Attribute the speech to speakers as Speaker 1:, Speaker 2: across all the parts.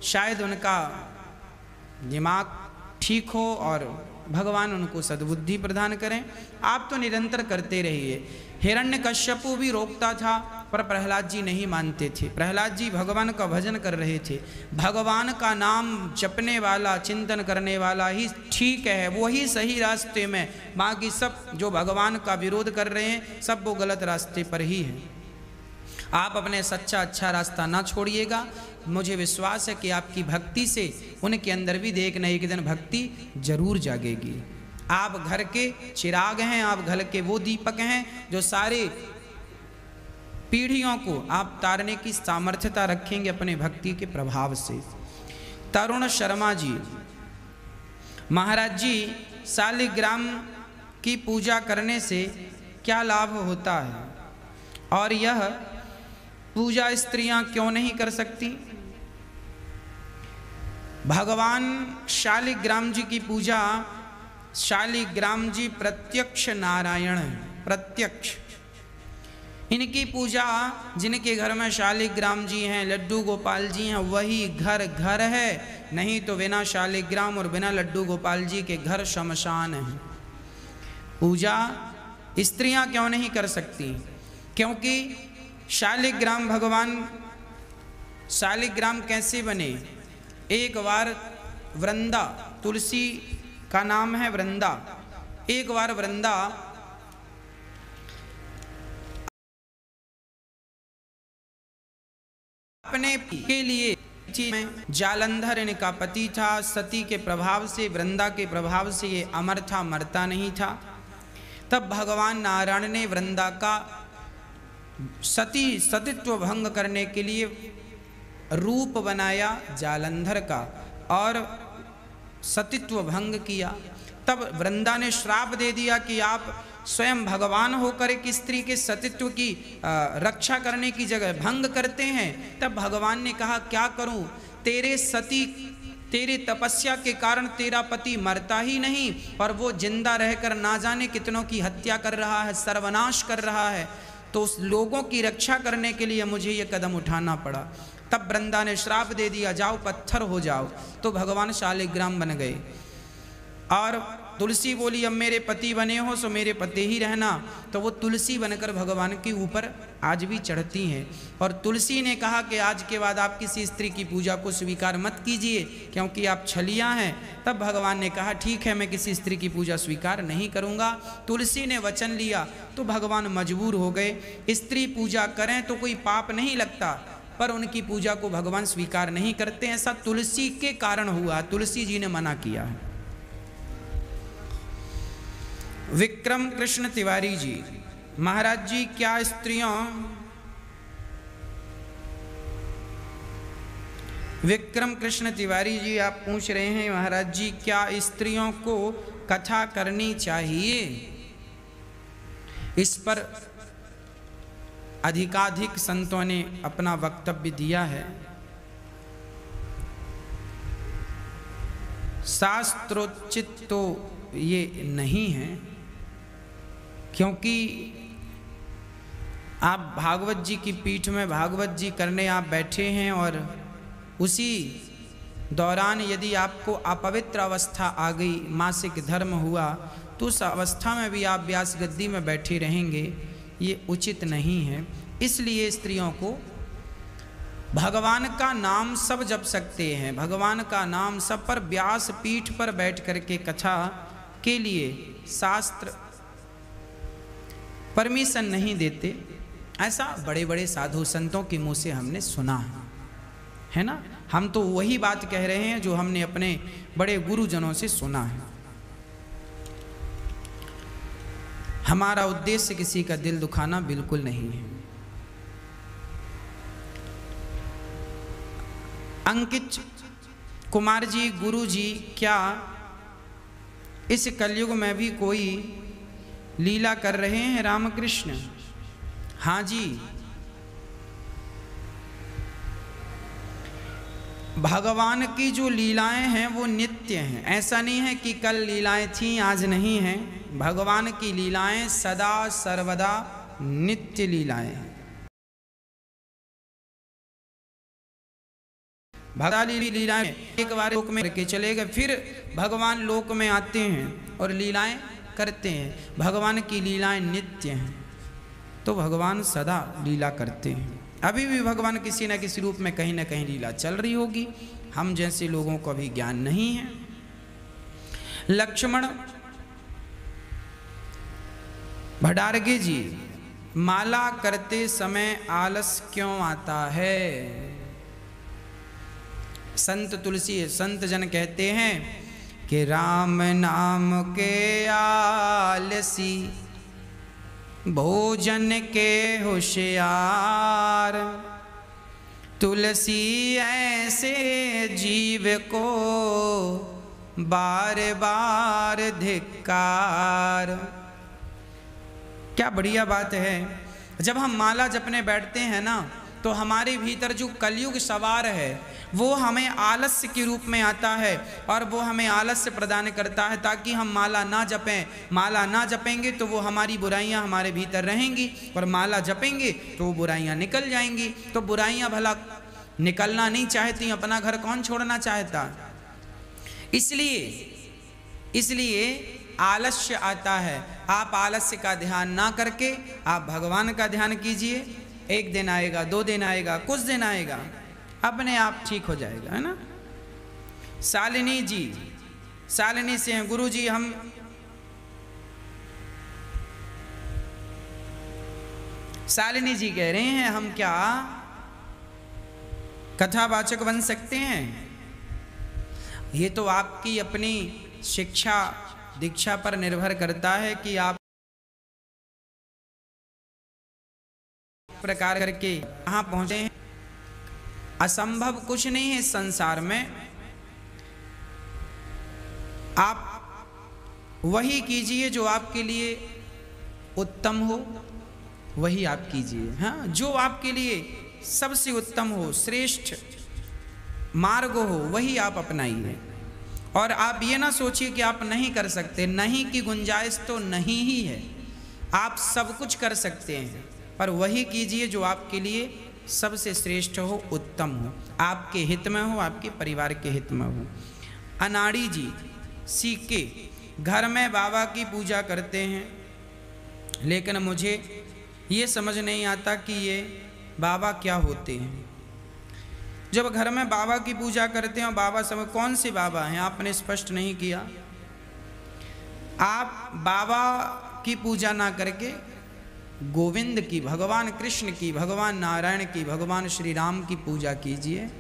Speaker 1: शायद उनका दिमाग ठीक हो और भगवान उनको सद्बुद्धि प्रदान करें। आप तो निरंतर करते रहिए। हिरण्यकश्यपु भी रोकता था पर प्रहलाद जी नहीं मानते थे। प्रहलाद जी भगवान का भजन कर रहे थे। भगवान का नाम जपने वाला, चिंतन करने वाला ही ठीक है, वही सही रास्ते में, बाकी सब जो भगवान का विरोध कर रहे हैं सब वो गलत रास्ते पर ही हैं। आप अपने सच्चा अच्छा रास्ता ना छोड़िएगा। मुझे विश्वास है कि आपकी भक्ति से उनके अंदर भी एक न एक दिन भक्ति जरूर जागेगी। आप घर के चिराग हैं, आप घर के वो दीपक हैं जो सारे पीढ़ियों को आप तारने की सामर्थ्यता रखेंगे अपने भक्ति के प्रभाव से। तरुण शर्मा जी, महाराज जी शालिग्राम की पूजा करने से क्या लाभ होता है और यह पूजा स्त्रियां क्यों नहीं कर सकती? भगवान शालिग्राम जी की पूजा, शालिग्राम जी प्रत्यक्ष नारायण है, प्रत्यक्ष। इनकी पूजा, जिनके घर में शालिग्राम जी हैं, लड्डू गोपाल जी हैं, वही घर घर है, नहीं तो बिना शालिग्राम और बिना लड्डू गोपाल जी के घर शमशान है। पूजा स्त्रियां क्यों नहीं कर सकती? क्योंकि शालिग्राम भगवान, शालिग्राम कैसे बने? एक बार वृंदा, तुलसी का नाम है वृंदा, एक बार वृंदा अपने के लिए में जालंधर इनका पति था, सती के प्रभाव से, वृंदा के प्रभाव से ये अमर था, मरता नहीं था। तब भगवान नारायण ने वृंदा का सतीत्व भंग करने के लिए रूप बनाया जालंधर का और सतीत्व भंग किया। तब वृंदा ने श्राप दे दिया कि आप स्वयं भगवान होकर एक स्त्री के सतीत्व की रक्षा करने की जगह भंग करते हैं। तब भगवान ने कहा क्या करूं, तेरे तपस्या के कारण तेरा पति मरता ही नहीं और वो जिंदा रहकर ना जाने कितनों की हत्या कर रहा है, सर्वनाश कर रहा है, तो उस लोगों की रक्षा करने के लिए मुझे ये कदम उठाना पड़ा। तब वृंदा ने श्राप दे दिया, जाओ पत्थर हो जाओ। तो भगवान शालिग्राम बन गए। और तुलसी बोली अब मेरे पति बने हो सो मेरे पति ही रहना। तो वो तुलसी बनकर भगवान के ऊपर आज भी चढ़ती हैं। और तुलसी ने कहा कि आज के बाद आप किसी स्त्री की पूजा को स्वीकार मत कीजिए क्योंकि आप छलिया हैं। तब भगवान ने कहा ठीक है, मैं किसी स्त्री की पूजा स्वीकार नहीं करूँगा। तुलसी ने वचन लिया तो भगवान मजबूर हो गए। स्त्री पूजा करें तो कोई पाप नहीं लगता, पर उनकी पूजा को भगवान स्वीकार नहीं करते। ऐसा तुलसी के कारण हुआ, तुलसी जी ने मना किया है। विक्रम कृष्ण तिवारी जी, महाराज जी क्या स्त्रियों, विक्रम कृष्ण तिवारी जी आप पूछ रहे हैं महाराज जी क्या स्त्रियों को कथा करनी चाहिए? इस पर अधिकाधिक संतों ने अपना वक्तव्य दिया है। शास्त्रोचित तो ये नहीं है, क्योंकि आप भागवत जी की पीठ में भागवत जी करने आप बैठे हैं और उसी दौरान यदि आपको अपवित्र अवस्था आ गई, मासिक धर्म हुआ, तो उस अवस्था में भी आप व्यास गद्दी में बैठे रहेंगे, ये उचित नहीं है। इसलिए स्त्रियों को भगवान का नाम सब जप सकते हैं, भगवान का नाम सब, पर व्यास पीठ पर बैठ करके कथा के लिए शास्त्र परमिशन नहीं देते। ऐसा बड़े बड़े साधु संतों के मुंह से हमने सुना है ना। हम तो वही बात कह रहे हैं जो हमने अपने बड़े गुरुजनों से सुना है। हमारा उद्देश्य किसी का दिल दुखाना बिल्कुल नहीं है। अंकित कुमार जी, गुरु जी, क्या इस कलयुग में भी कोई लीला कर रहे हैं रामकृष्ण? हाँ जी, भगवान की जो लीलाएं हैं वो नित्य हैं। ऐसा नहीं है कि कल लीलाएं थीं आज नहीं हैं। भगवान की लीलाएं सदा सर्वदा नित्य लीलाएं हैं। भगवान लीलाएं एक बार लोक में करके चले गए, फिर भगवान लोक में आते हैं और लीलाएं करते हैं। भगवान की लीलाएं नित्य हैं, तो भगवान सदा लीला करते हैं। अभी भी भगवान किसी न किसी रूप में कहीं ना कहीं लीला चल रही होगी, हम जैसे लोगों को अभी ज्ञान नहीं है। लक्ष्मण भडारगे जी, माला करते समय आलस क्यों आता है? संत तुलसी संत जन कहते हैं कि राम नाम के आलसी, भोजन के होशियार, तुलसी ऐसे जीव को बार बार धिक्कार। क्या बढ़िया बात है। जब हम माला जपने बैठते हैं ना, तो हमारे भीतर जो कलयुग सवार है वो हमें आलस्य के रूप में आता है, और वो हमें आलस्य प्रदान करता है ताकि हम माला ना जपें। माला ना जपेंगे तो वो हमारी बुराइयां हमारे भीतर रहेंगी, और माला जपेंगे तो वो बुराइयां निकल जाएंगी। तो बुराइयां भला निकलना नहीं चाहती, अपना घर कौन छोड़ना चाहता। इसलिए आलस्य आता है। आप आलस्य का ध्यान ना करके आप भगवान का ध्यान कीजिए। एक दिन आएगा, 2 दिन आएगा, कुछ दिन आएगा, अपने आप ठीक हो जाएगा, है ना। शालिनी जी, शालिनी से हैं, गुरु जी हम शालिनी जी कह रहे हैं हम क्या कथावाचक बन सकते हैं? ये तो आपकी अपनी शिक्षा दीक्षा पर निर्भर करता है कि आप प्रकार करके कहाँ पहुंचे हैं। असंभव कुछ नहीं है इस संसार में। आप वही कीजिए जो आपके लिए उत्तम हो, वही आप कीजिए। हाँ, जो आपके लिए सबसे उत्तम हो, श्रेष्ठ मार्ग हो, वही आप अपनाइए। और आप ये ना सोचिए कि आप नहीं कर सकते। नहीं की गुंजाइश तो नहीं ही है। आप सब कुछ कर सकते हैं, पर वही कीजिए जो आपके लिए सबसे श्रेष्ठ हो, उत्तम हो, आपके हित में हो, आपके परिवार के हित में हो। अनाड़ी जी सीके घर में बाबा की पूजा करते हैं, लेकिन मुझे ये समझ नहीं आता कि ये बाबा क्या होते हैं। जब घर में बाबा की पूजा करते हैं, बाबा सब कौन से बाबा हैं आपने स्पष्ट नहीं किया। आप बाबा की पूजा ना करके गोविंद की, भगवान कृष्ण की, भगवान नारायण की, भगवान श्री राम की पूजा कीजिए।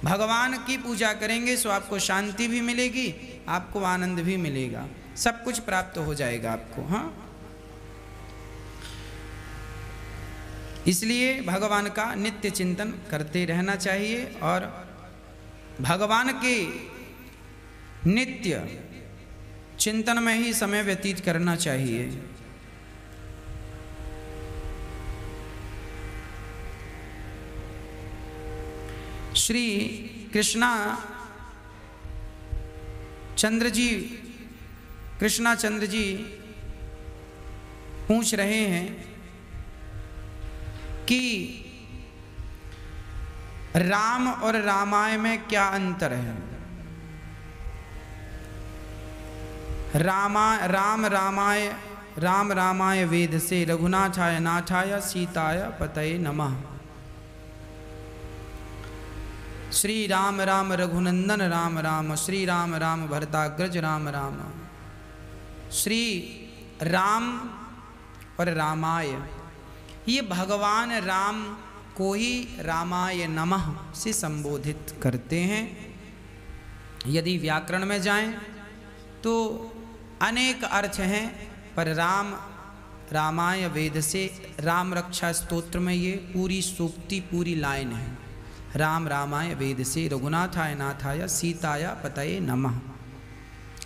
Speaker 1: भगवान की पूजा करेंगे सो आपको शांति भी मिलेगी, आपको आनंद भी मिलेगा, सब कुछ प्राप्त हो जाएगा आपको। हाँ, इसलिए भगवान का नित्य चिंतन करते रहना चाहिए और भगवान के नित्य चिंतन में ही समय व्यतीत करना चाहिए। श्री कृष्णा चंद्र जी पूछ रहे हैं कि राम और रामायण में क्या अंतर है। राम रामाय वेद से, रघुनाथाय नाथाय सीताय पतये नमः। श्री राम राम रघुनंदन राम राम, श्री राम राम भरताग्रज राम राम। श्री राम और रामाय, ये भगवान राम को ही रामाय नमः से संबोधित करते हैं। यदि व्याकरण में जाएं तो अनेक अर्थ हैं, पर रामाय वेद से, राम रक्षा स्तोत्र में ये पूरी सूक्ति, पूरी लाइन है। राम रामाय वेद से, रघुनाथाय नाथाय सीताय पतये नमः,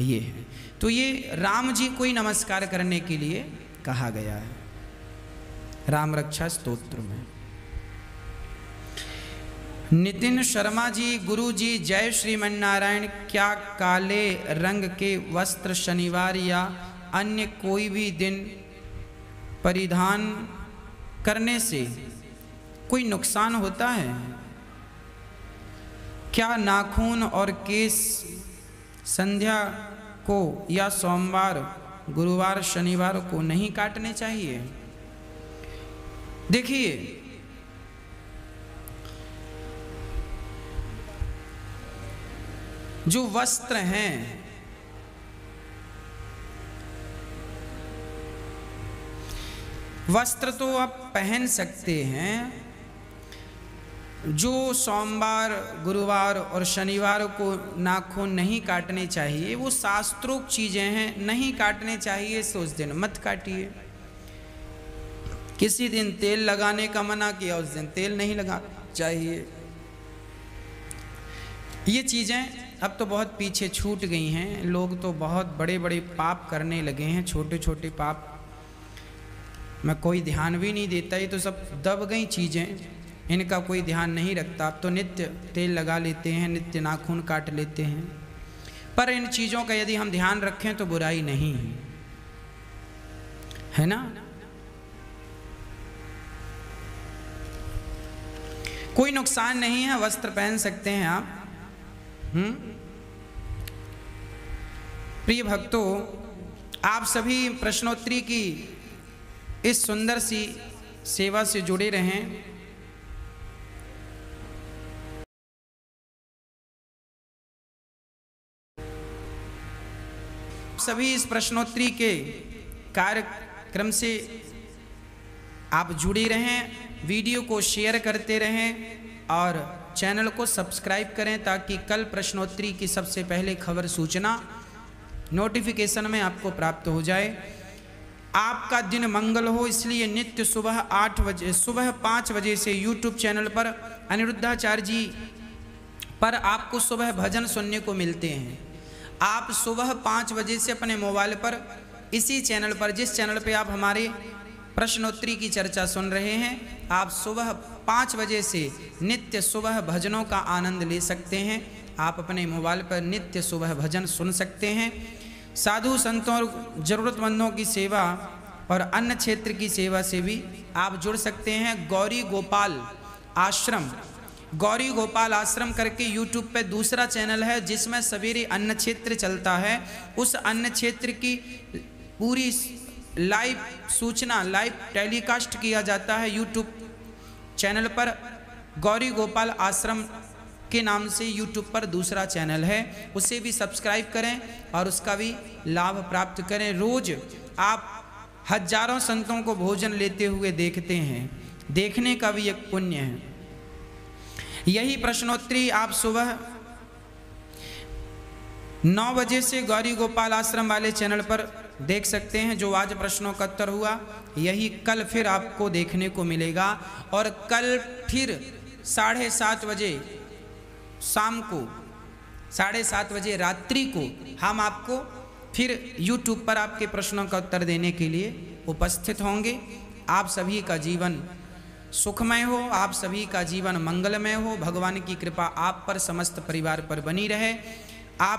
Speaker 1: ये है। तो ये राम जी को ही नमस्कार करने के लिए कहा गया है राम रक्षा स्तोत्र में। नितिन शर्मा जी, गुरु जी जय श्रीमन्नारायण, क्या काले रंग के वस्त्र शनिवार या अन्य कोई भी दिन परिधान करने से कोई नुकसान होता है? क्या नाखून और केस संध्या को या सोमवार, गुरुवार, शनिवार को नहीं काटने चाहिए? देखिए, जो वस्त्र हैं, वस्त्र तो आप पहन सकते हैं। जो सोमवार, गुरुवार और शनिवार को नाखून नहीं काटने चाहिए, वो शास्त्रोक्त चीजें हैं, नहीं काटने चाहिए, तो उस दिन मत काटिए। किसी दिन तेल लगाने का मना किया, उस दिन तेल नहीं लगाना चाहिए। ये चीजें अब तो बहुत पीछे छूट गई हैं। लोग तो बहुत बड़े बड़े पाप करने लगे हैं, छोटे छोटे पाप में कोई ध्यान भी नहीं देता। ये तो सब दब गई चीजें, इनका कोई ध्यान नहीं रखता। अब तो नित्य तेल लगा लेते हैं, नित्य नाखून काट लेते हैं। पर इन चीज़ों का यदि हम ध्यान रखें तो बुराई नहीं है ना। कोई नुकसान नहीं है, वस्त्र पहन सकते हैं आप। प्रिय भक्तों, आप सभी प्रश्नोत्तरी की इस सुंदर सी सेवा से जुड़े रहें। सभी इस प्रश्नोत्तरी के कार्यक्रम से आप जुड़े रहें, वीडियो को शेयर करते रहें और चैनल को सब्सक्राइब करें, ताकि कल प्रश्नोत्तरी की सबसे पहले खबर सूचना नोटिफिकेशन में आपको प्राप्त हो जाए। आपका दिन मंगल हो, इसलिए नित्य सुबह 5 बजे से YouTube चैनल पर अनिरुद्धाचार्य जी पर आपको सुबह भजन सुनने को मिलते हैं। आप सुबह 5 बजे से अपने मोबाइल पर इसी चैनल पर, जिस चैनल पे आप हमारे प्रश्नोत्तरी की चर्चा सुन रहे हैं, आप सुबह 5 बजे से नित्य सुबह भजनों का आनंद ले सकते हैं। आप अपने मोबाइल पर नित्य सुबह भजन सुन सकते हैं। साधु संतों और जरूरतमंदों की सेवा और अन्य क्षेत्र की सेवा से भी आप जुड़ सकते हैं। गौरी गोपाल आश्रम करके YouTube पे दूसरा चैनल है, जिसमें सवेरे अन्न क्षेत्र चलता है। उस अन्न क्षेत्र की पूरी लाइव सूचना, लाइव टेलीकास्ट किया जाता है YouTube चैनल पर। गौरी गोपाल आश्रम के नाम से YouTube पर दूसरा चैनल है, उसे भी सब्सक्राइब करें और उसका भी लाभ प्राप्त करें। रोज आप हजारों संतों को भोजन लेते हुए देखते हैं, देखने का भी एक पुण्य है। यही प्रश्नोत्तरी आप सुबह 9 बजे से गौरी गोपाल आश्रम वाले चैनल पर देख सकते हैं। जो आज प्रश्नों का उत्तर हुआ, यही कल फिर आपको देखने को मिलेगा। और कल फिर 7:30 बजे शाम को, 7:30 बजे रात्रि को हम आपको फिर YouTube पर आपके प्रश्नों का उत्तर देने के लिए उपस्थित होंगे। आप सभी का जीवन सुखमय हो, आप सभी का जीवन मंगलमय हो। भगवान की कृपा आप पर, समस्त परिवार पर बनी रहे। आप